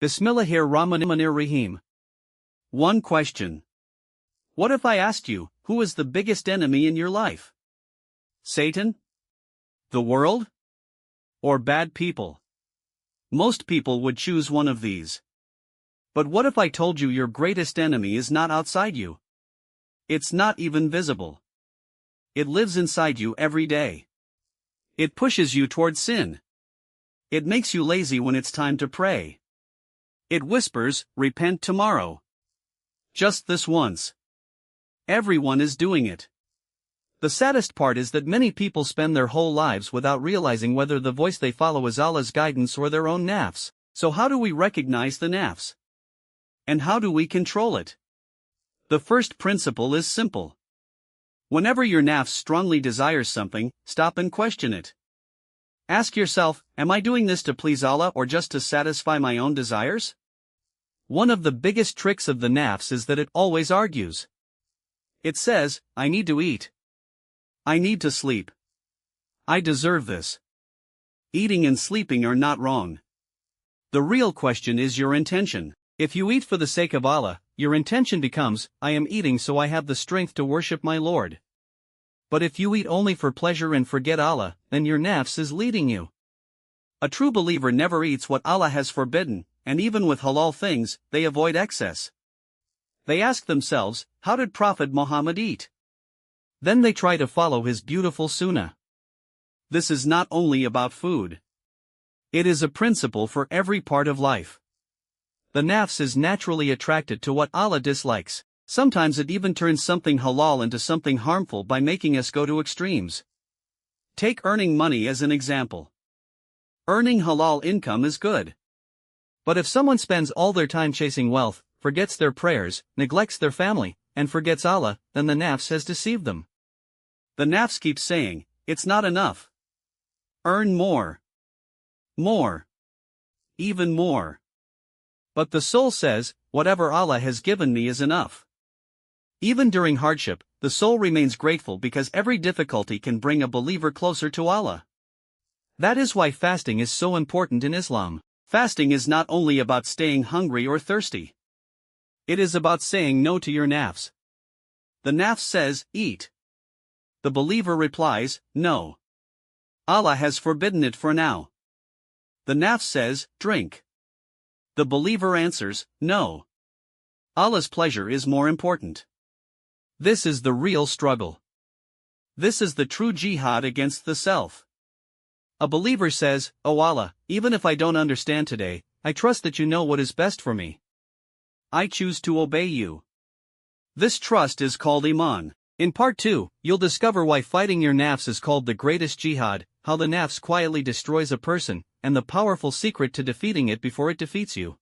Bismillahir-Rahmanir-Rahim. One question. What if I asked you, who is the biggest enemy in your life? Satan? The world? Or bad people? Most people would choose one of these. But what if I told you your greatest enemy is not outside you? It's not even visible. It lives inside you every day. It pushes you toward sin. It makes you lazy when it's time to pray. It whispers, repent tomorrow. Just this once. Everyone is doing it. The saddest part is that many people spend their whole lives without realizing whether the voice they follow is Allah's guidance or their own nafs. So how do we recognize the nafs? And how do we control it? The first principle is simple. Whenever your nafs strongly desires something, stop and question it. Ask yourself, am I doing this to please Allah or just to satisfy my own desires? One of the biggest tricks of the nafs is that it always argues. It says, I need to eat. I need to sleep. I deserve this. Eating and sleeping are not wrong. The real question is your intention. If you eat for the sake of Allah, your intention becomes, I am eating so I have the strength to worship my Lord. But if you eat only for pleasure and forget Allah, then your nafs is leading you. A true believer never eats what Allah has forbidden, and even with halal things, they avoid excess. They ask themselves, how did Prophet Muhammad eat? Then they try to follow his beautiful sunnah. This is not only about food. It is a principle for every part of life. The nafs is naturally attracted to what Allah dislikes. Sometimes it even turns something halal into something harmful by making us go to extremes. Take earning money as an example. Earning halal income is good. But if someone spends all their time chasing wealth, forgets their prayers, neglects their family, and forgets Allah, then the nafs has deceived them. The nafs keeps saying, it's not enough. Earn more. More. Even more. But the soul says, whatever Allah has given me is enough. Even during hardship, the soul remains grateful because every difficulty can bring a believer closer to Allah. That is why fasting is so important in Islam. Fasting is not only about staying hungry or thirsty. It is about saying no to your nafs. The nafs says, eat. The believer replies, no. Allah has forbidden it for now. The nafs says, drink. The believer answers, no. Allah's pleasure is more important. This is the real struggle. This is the true jihad against the self. A believer says, O Allah, even if I don't understand today, I trust that you know what is best for me. I choose to obey you. This trust is called Iman. In part 2, you'll discover why fighting your nafs is called the greatest jihad, how the nafs quietly destroys a person, and the powerful secret to defeating it before it defeats you.